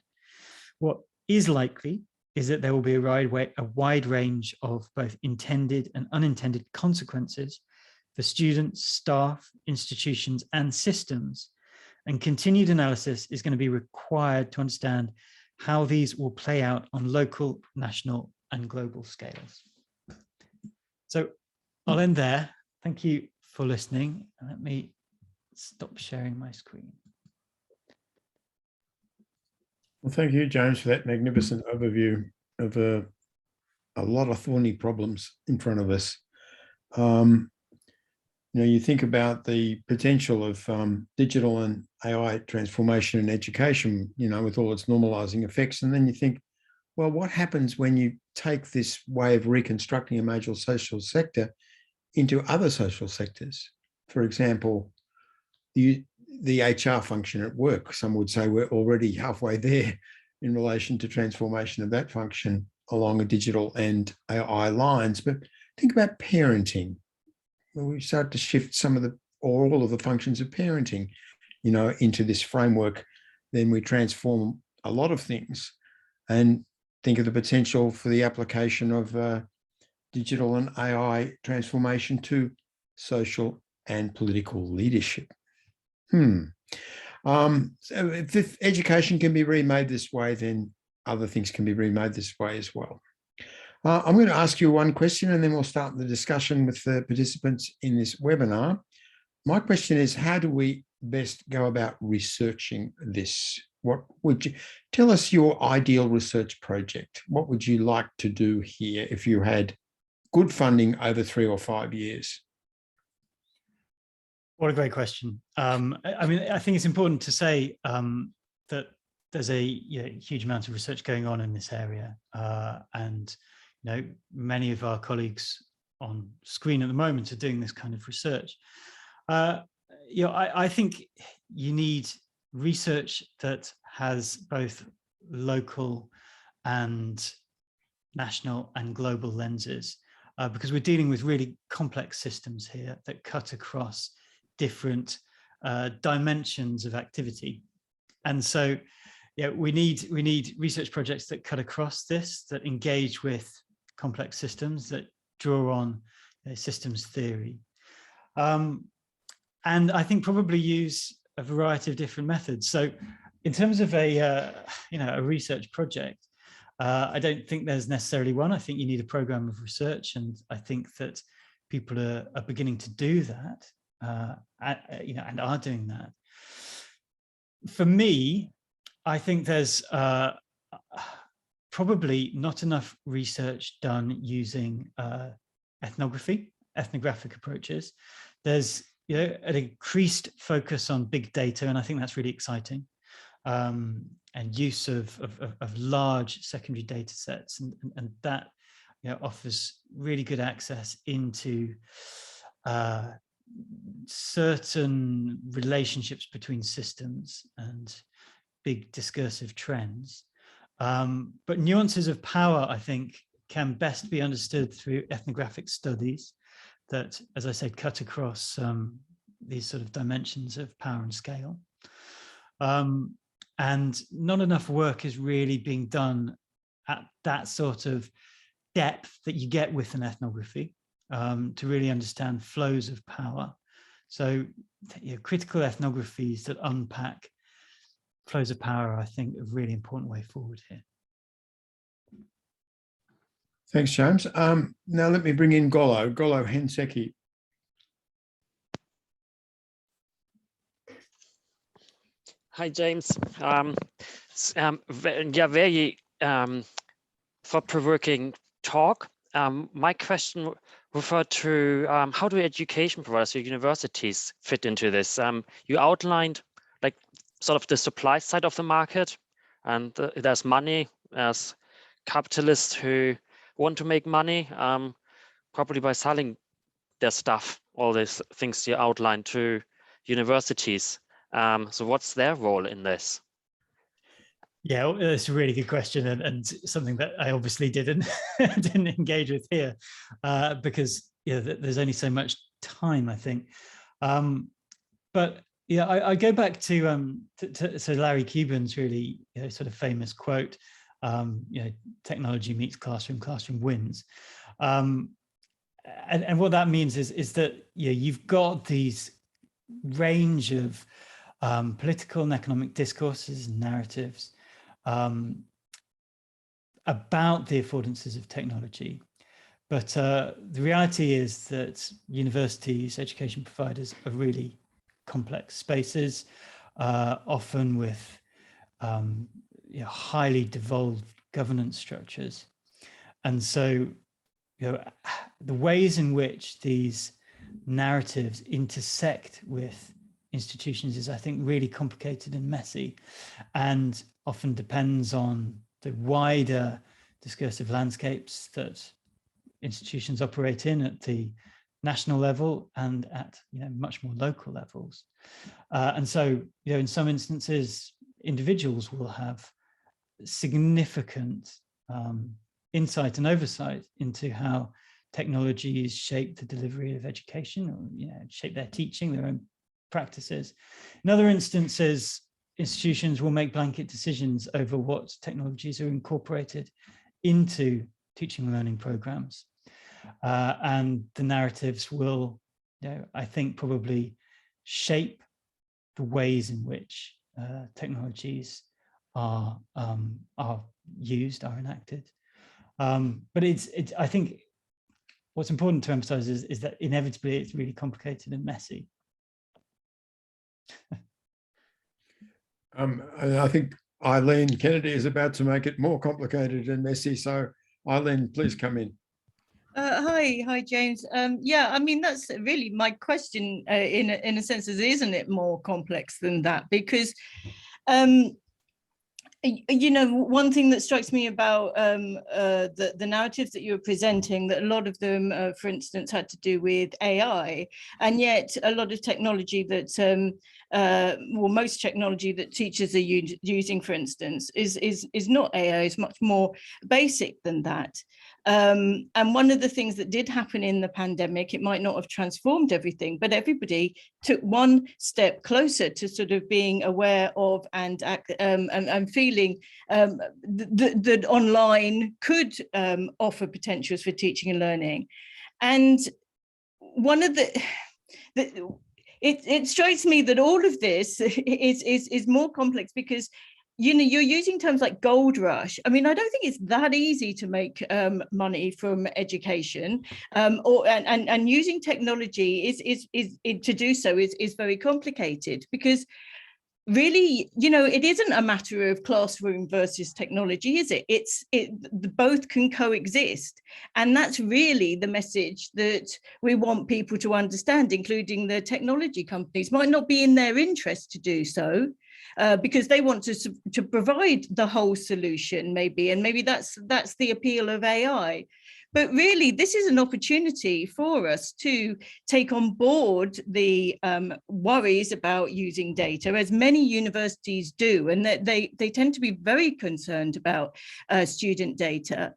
What is likely is that there will be a wide range of both intended and unintended consequences for students, staff, institutions, and systems. And continued analysis is going to be required to understand how these will play out on local, national, and global scales. So I'll end there. Thank you for listening. Let me stop sharing my screen. Well, thank you, James, for that magnificent overview of a lot of thorny problems in front of us. You know, you think about the potential of digital and AI transformation in education, you know, with all its normalizing effects. And then you think, well, what happens when you take this way of reconstructing a major social sector into other social sectors? For example, the HR function at work. Some would say we're already halfway there in relation to transformation of that function along a digital and AI lines. But think about parenting. When we start to shift some of the, or all of the functions of parenting, you know, into this framework, then we transform a lot of things. And think of the potential for the application of digital and AI transformation to social and political leadership. So if education can be remade this way, then other things can be remade this way as well. I'm going to ask you one question and then we'll start the discussion with the participants in this webinar. My question is, how do we best go about researching this What would you tell us your ideal research project? What would you like to do here if you had good funding over 3 or 5 years? What a great question. I mean, I think it's important to say that there's a huge amount of research going on in this area, and many of our colleagues on screen at the moment are doing this kind of research. I think you need research that has both local and national and global lenses, because we're dealing with really complex systems here that cut across different dimensions of activity. And so we need research projects that cut across this, that engage with complex systems, that draw on systems theory. And I think probably use a variety of different methods. So in terms of a research project, I don't think there's necessarily one. I think you need a program of research, and I think that people are beginning to do that, and are doing that. For me, I think there's probably not enough research done using ethnographic approaches. There's an increased focus on big data, and I think that's really exciting. And use of large secondary data sets, and that offers really good access into certain relationships between systems and big discursive trends. But nuances of power, I think, can best be understood through ethnographic studies that, as I said, cut across these sort of dimensions of power and scale. And not enough work is really being done at that sort of depth that you get with an ethnography to really understand flows of power. So critical ethnographies that unpack flows of power, I think, are a really important way forward here. Thanks, James. Now let me bring in Golo Henseki. Hi, James. Very thought-provoking talk. My question referred to how do education providers, your universities, fit into this? You outlined like sort of the supply side of the market, and there's money, there's capitalists who want to make money, probably by selling their stuff, all these things you outlined, to universities. So what's their role in this? Yeah, it's a really good question, and something that I obviously didn't engage with here, because there's only so much time, I think. But yeah, I go back to Larry Cuban's really sort of famous quote, technology meets classroom, classroom wins. And what that means is that you've got these range of political and economic discourses and narratives about the affordances of technology. But the reality is that universities, education providers are really complex spaces, often with highly devolved governance structures. And so the ways in which these narratives intersect with institutions is, I think, really complicated and messy, and often depends on the wider discursive landscapes that institutions operate in at the national level and at much more local levels. And so in some instances, individuals will have significant insight and oversight into how technologies shape the delivery of education, or shape their teaching, their own practices. In other instances, institutions will make blanket decisions over what technologies are incorporated into teaching and learning programs. And the narratives will, I think, probably shape the ways in which technologies are used, are enacted. But I think what's important to emphasize is that inevitably it's really complicated and messy. And I think Eileen Kennedy is about to make it more complicated and messy. So Eileen, please come in. Hi, James. Yeah, I mean, that's really my question in a sense, isn't it more complex than that? Because, you know, one thing that strikes me about the narratives that you were presenting, that a lot of them, for instance, had to do with AI, and yet a lot of technology that, well, most technology that teachers are using, for instance, is not AI, is much more basic than that. And one of the things that did happen in the pandemic, it might not have transformed everything, but everybody took one step closer to sort of being aware of and feeling that online could offer potentials for teaching and learning. And one of it strikes me that all of this is more complex because, you know, you're using terms like gold rush. I mean, I don't think it's that easy to make money from education, and using technology to do so is very complicated, because really, you know, it isn't a matter of classroom versus technology, is it? Both can coexist, and that's really the message that we want people to understand, including the technology companies. Might not be in their interest to do so, because they want to provide the whole solution, maybe, and maybe that's the appeal of AI. But really, this is an opportunity for us to take on board the worries about using data, as many universities do, and that they tend to be very concerned about student data,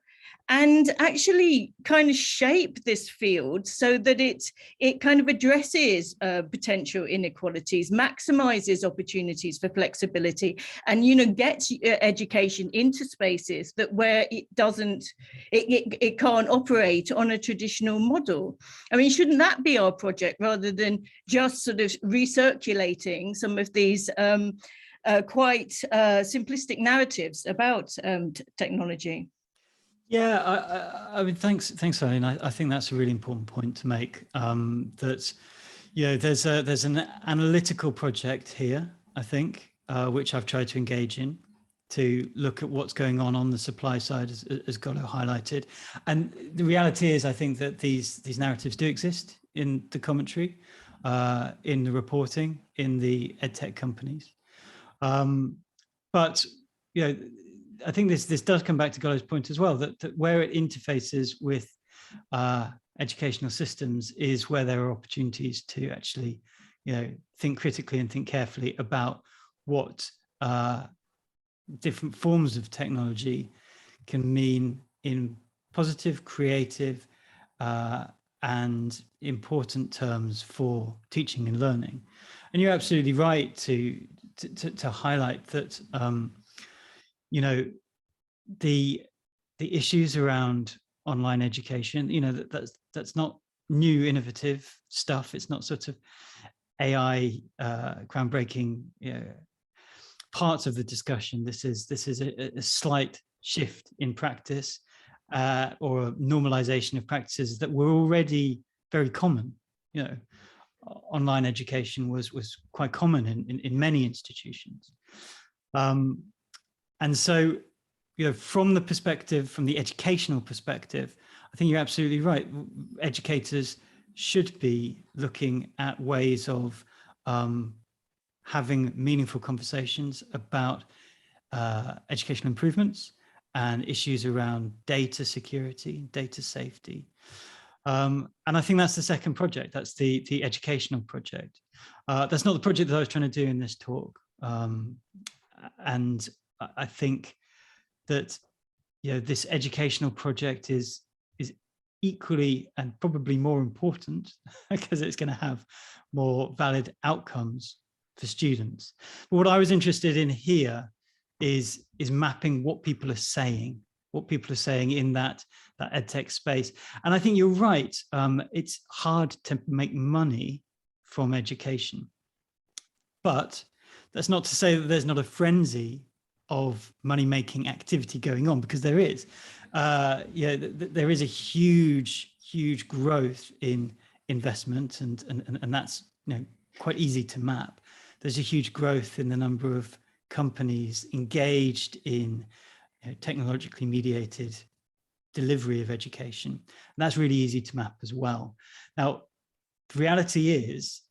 and actually kind of shape this field so that it kind of addresses potential inequalities, maximizes opportunities for flexibility, and, you know, gets education into spaces that where it can't operate on a traditional model. I mean, shouldn't that be our project, rather than just sort of recirculating some of these quite simplistic narratives about technology? Yeah, I mean, thanks, Eileen. I think that's a really important point to make. That, you know, there's an analytical project here, I think, which I've tried to engage in, to look at what's going on the supply side, as Golo highlighted. And the reality is, I think that these narratives do exist in the commentary, in the reporting, in the edtech companies. But, you know, I think this does come back to Golo's point as well, that where it interfaces with educational systems is where there are opportunities to actually, you know, think critically and think carefully about what different forms of technology can mean in positive, creative, and important terms for teaching and learning. And you're absolutely right to highlight that. You know, the issues around online education, you know, that's not new, innovative stuff. It's not sort of AI groundbreaking, you know, parts of the discussion. This is a slight shift in practice, or a normalization of practices that were already very common. You know, online education was quite common in many institutions. And so, you know, from the educational perspective, I think you're absolutely right. Educators should be looking at ways of having meaningful conversations about educational improvements and issues around data security, data safety. And I think that's the second project. That's the educational project. That's not the project that I was trying to do in this talk. And I think that, you know, this educational project is equally and probably more important because it's going to have more valid outcomes for students. But what I was interested in here is mapping what people are saying in that edtech space. And I think you're right. It's hard to make money from education, but that's not to say that there's not a frenzy of money-making activity going on, because there is. Yeah, there is a huge growth in investment, and that's, you know, quite easy to map. There's a huge growth in the number of companies engaged in technologically mediated delivery of education. And that's really easy to map as well. Now, the reality is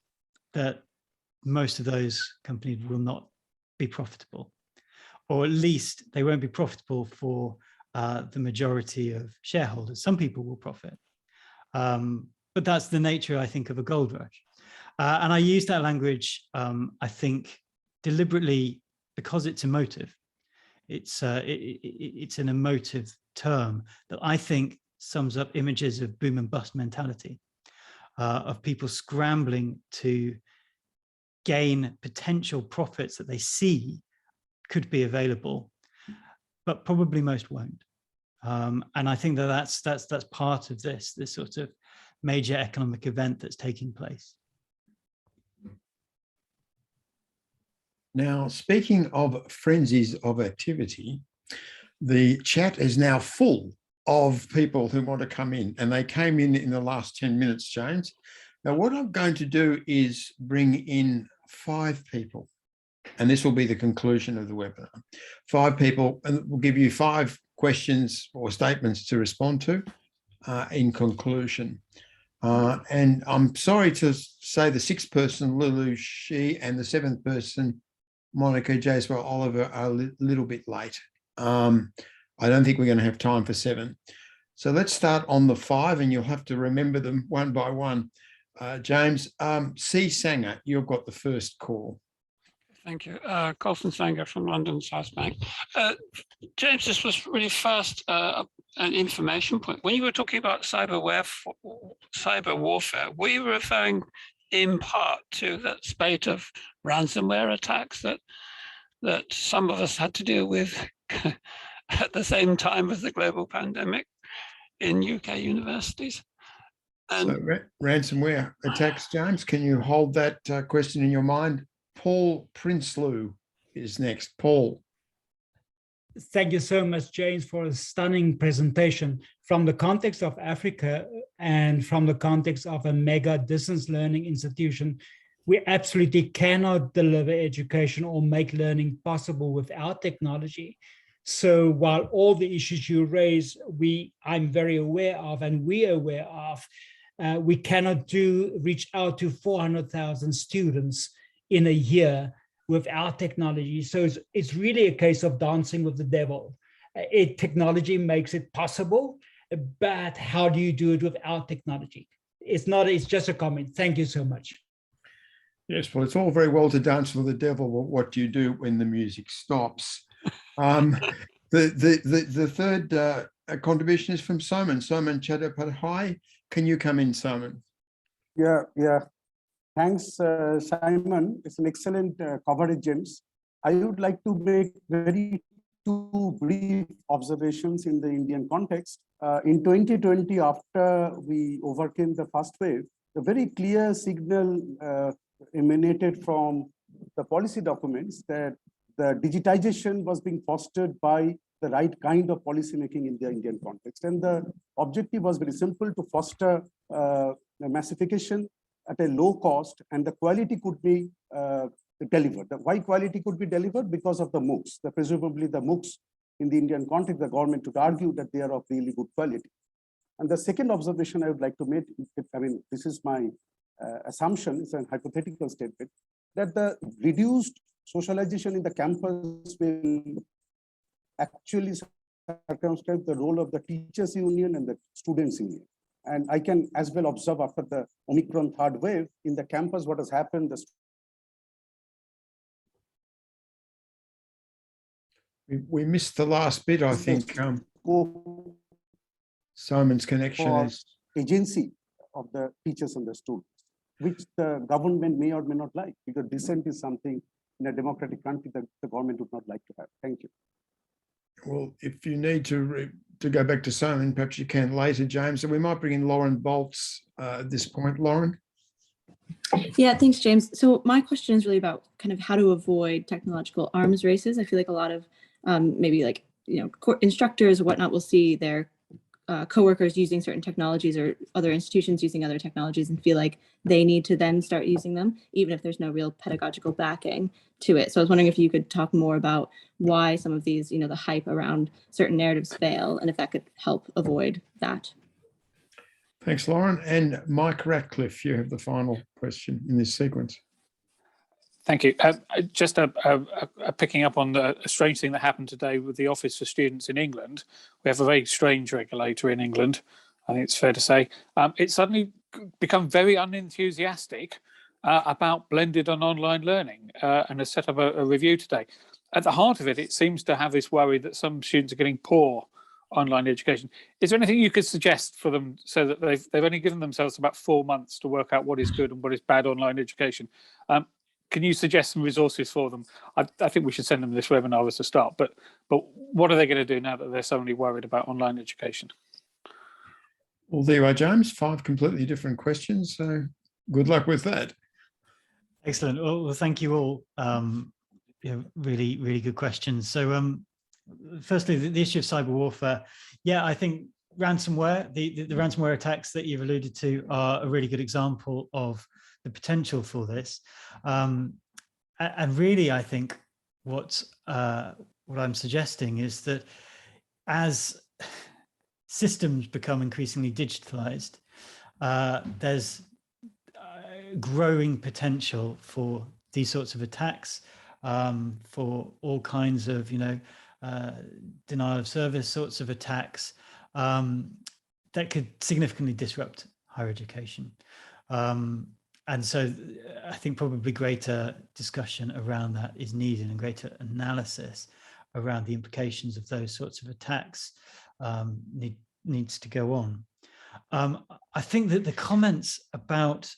that most of those companies will not be profitable, or at least they won't be profitable for the majority of shareholders. Some people will profit, but that's the nature, I think, of a gold rush. And I use that language, I think, deliberately because it's emotive. It's an emotive term that I think sums up images of boom and bust mentality, of people scrambling to gain potential profits that they see could be available, but probably most won't. And I think that that's part of this sort of major economic event that's taking place. Now, speaking of frenzies of activity, the chat is now full of people who want to come in, and they came in the last 10 minutes, James. Now, what I'm going to do is bring in 5 people, and this will be the conclusion of the webinar. 5 people, and we'll give you 5 questions or statements to respond to in conclusion. And I'm sorry to say the 6th person, Lulu Shi, and the 7th person, Monica Jaswell Oliver, are a little bit late. I don't think we're going to have time for 7. So let's start on the 5, and you'll have to remember them one by one. James, C. Sanger, you've got the first call. Thank you. Colson Sanger from London South Bank. James, this was really first an information point. When you were talking about cyber warfare, were you referring in part to that spate of ransomware attacks that some of us had to deal with at the same time as the global pandemic in UK universities? And so ransomware attacks, James, can you hold that question in your mind? Paul Prinsloo is next. Paul. Thank you so much, James, for a stunning presentation. From the context of Africa and from the context of a mega distance learning institution, we absolutely cannot deliver education or make learning possible without technology. So while all the issues you raise, I'm very aware of and we're aware of, we cannot reach out to 400,000 students in a year without technology. So it's really a case of dancing with the devil. Technology makes it possible, but how do you do it without technology? It's just a comment. Thank you so much. Yes, well, it's all very well to dance with the devil, but what do you do when the music stops? The third contribution is from Simon. Simon Chattopadhyay. Can you come in, Simon? Yeah. Thanks, Simon. It's an excellent coverage, James. I would like to make very 2 brief observations in the Indian context. In 2020, after we overcame the first wave, a very clear signal emanated from the policy documents that the digitization was being fostered by the right kind of policy making in the Indian context. And the objective was very simple: to foster massification at a low cost, and the quality could be delivered. Why quality could be delivered? Because of the MOOCs. Presumably the MOOCs in the Indian context, the government would argue that they are of really good quality. And the second observation I would like to make, this is my assumption, it's a hypothetical statement, that the reduced socialization in the campus will actually circumscribe the role of the teachers union and the students union. And I can as well observe after the Omicron 3rd wave in the campus, what has happened. We missed the last bit, I think. Simon's connection is agency of the teachers and the students, which the government may or may not like, because dissent is something in a democratic country that the government would not like to have. Thank you. Well, if you need to go back to Simon, perhaps you can later, James. And we might bring in Lauren Boltz at this point. Lauren? Yeah, thanks, James. So my question is really about kind of how to avoid technological arms races. I feel like a lot of maybe like, instructors or whatnot will see their coworkers using certain technologies or other institutions using other technologies and feel like they need to then start using them, even if there's no real pedagogical backing to it. So I was wondering if you could talk more about why some of these, the hype around certain narratives fail, and if that could help avoid that. Thanks, Lauren. And Mike Ratcliffe, you have the final question in this sequence. Thank you. Just picking up on a strange thing that happened today with the Office for Students in England. We have a very strange regulator in England, I think it's fair to say. It's suddenly become very unenthusiastic about blended and online learning and has set up a review today. At the heart of it, it seems to have this worry that some students are getting poor online education. Is there anything you could suggest for them so that they've only given themselves about 4 months to work out what is good and what is bad online education? Can you suggest some resources for them? I think we should send them this webinar as a start, but what are they going to do now that they're suddenly worried about online education? Well, there you are, James. 5 completely different questions. So good luck with that. Excellent. Well, thank you all. Really, really good questions. So firstly, the issue of cyber warfare. Yeah, I think ransomware, the ransomware attacks that you've alluded to are a really good example of the potential for this. And really, I think what I'm suggesting is that as systems become increasingly digitalized, there's growing potential for these sorts of attacks, for all kinds of, denial of service sorts of attacks that could significantly disrupt higher education. And so I think probably greater discussion around that is needed, and greater analysis around the implications of those sorts of attacks needs to go on. I think that the comments about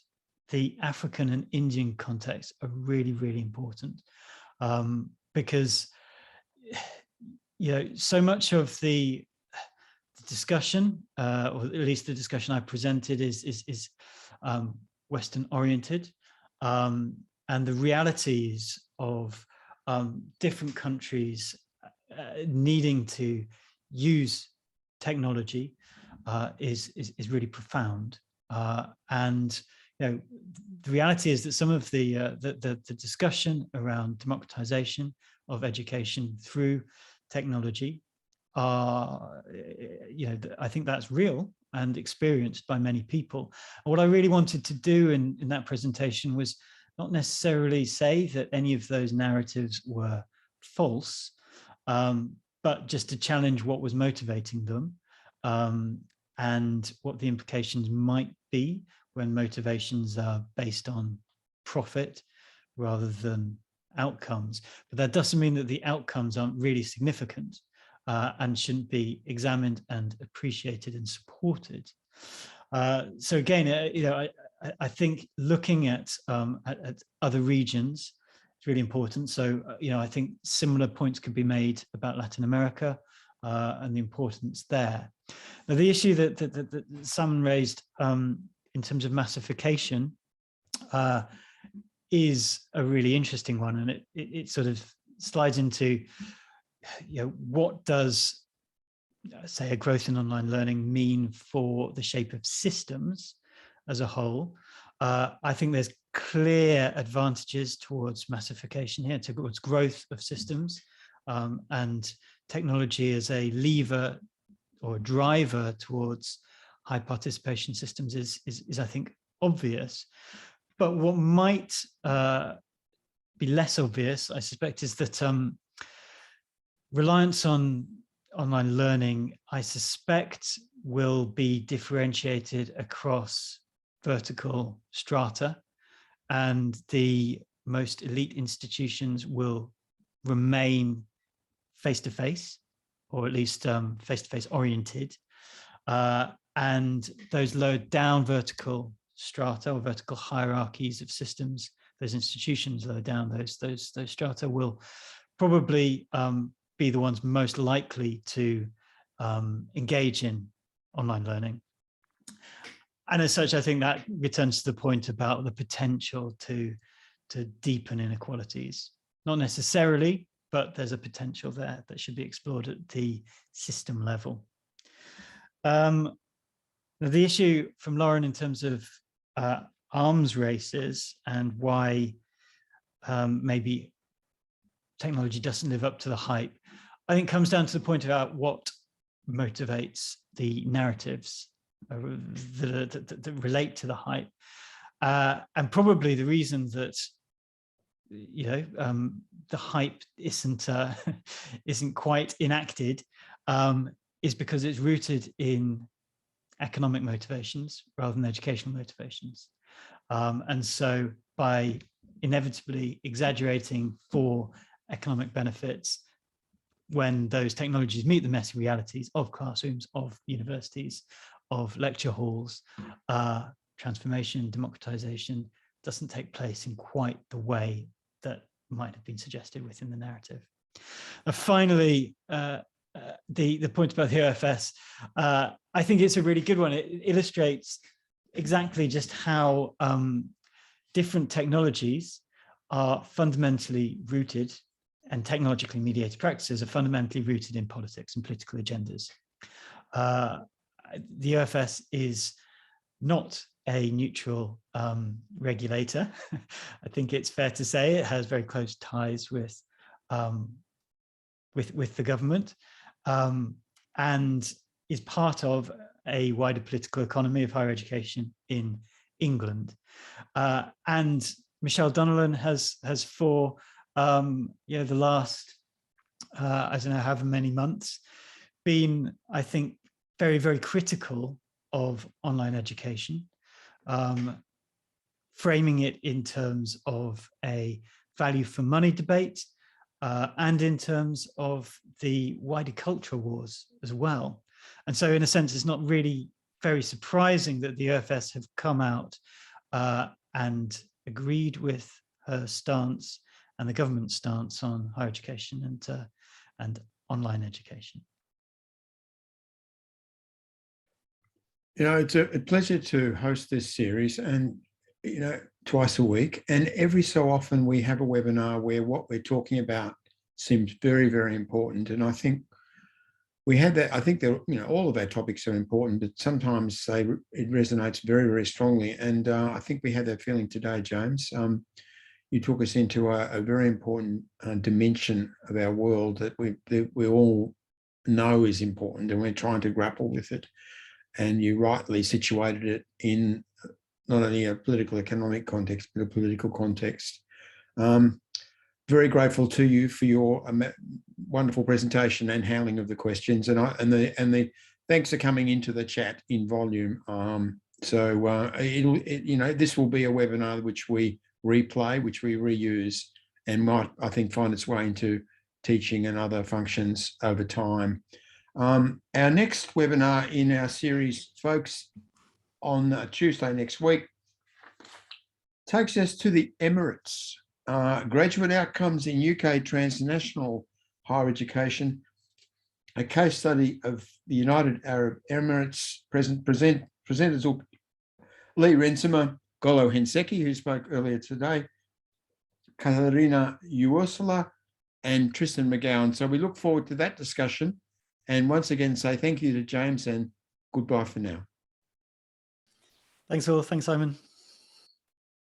the African and Indian context are really, really important, because so much of the discussion, or at least the discussion I presented, is Western oriented, and the realities of different countries needing to use technology is really profound. And the reality is that some of the discussion around democratization of education through technology are, I think that's real and experienced by many people. And what I really wanted to do in that presentation was not necessarily say that any of those narratives were false, but just to challenge what was motivating them, and what the implications might be when motivations are based on profit rather than outcomes. But that doesn't mean that the outcomes aren't really significant, and shouldn't be examined and appreciated and supported. So again, I think looking at other regions is really important. So I think similar points could be made about Latin America and the importance there. Now, the issue that Simon raised in terms of massification is a really interesting one, and it sort of slides into what does, say, a growth in online learning mean for the shape of systems as a whole. I think there's clear advantages towards massification here, towards growth of systems, and technology as a lever or a driver towards high participation systems is I think obvious. But what might be less obvious, I suspect, is that reliance on online learning, I suspect, will be differentiated across vertical strata, and the most elite institutions will remain face-to-face, or at least face-to-face oriented, and those lower down vertical strata or vertical hierarchies of systems, those institutions lower down those strata, will probably be the ones most likely to engage in online learning. And as such, I think that returns to the point about the potential to deepen inequalities. Not necessarily, but there's a potential there that should be explored at the system level. The issue from Lauren in terms of arms races and why maybe technology doesn't live up to the hype, I think comes down to the point about what motivates the narratives that relate to the hype. And probably the reason that the hype isn't quite enacted is because it's rooted in economic motivations rather than educational motivations. And so by inevitably exaggerating for economic benefits, when those technologies meet the messy realities of classrooms, of universities, of lecture halls, transformation, democratization doesn't take place in quite the way that might have been suggested within the narrative. Finally, the point about the OFS, I think it's a really good one. It illustrates exactly just how different technologies are fundamentally rooted, and technologically mediated practices are fundamentally rooted in politics and political agendas. The OFS is not a neutral regulator. I think it's fair to say it has very close ties with the government, and is part of a wider political economy of higher education in England. And Michelle Donnellan has for the last I don't know however many months been, I think, very, very critical of online education, framing it in terms of a value for money debate, and in terms of the wider cultural wars as well. And so in a sense, it's not really very surprising that the OFS have come out and agreed with her stance and the government's stance on higher education and online education. It's a pleasure to host this series, and twice a week, and every so often we have a webinar where what we're talking about seems very, very important. And I think we had that. I think that all of our topics are important, but sometimes it resonates very, very strongly. And I think we had that feeling today, James. You took us into a very important dimension of our world that we all know is important, and we're trying to grapple with it. And you rightly situated it in not only a political economic context, but a political context. Very grateful to you for your wonderful presentation and handling of the questions, and the thanks for coming into the chat in volume. This will be a webinar which we replay, which we reuse, and might, I think, find its way into teaching and other functions over time. Our next webinar in our series, folks, on Tuesday next week, takes us to the Emirates. Graduate outcomes in UK transnational higher education, a case study of the United Arab Emirates. Presenters will Lee Rensimer, Golo Henseki, who spoke earlier today, Katharina Ursula, and Tristan McGowan. So we look forward to that discussion. And once again, say thank you to James and goodbye for now. Thanks all. Thanks, Simon.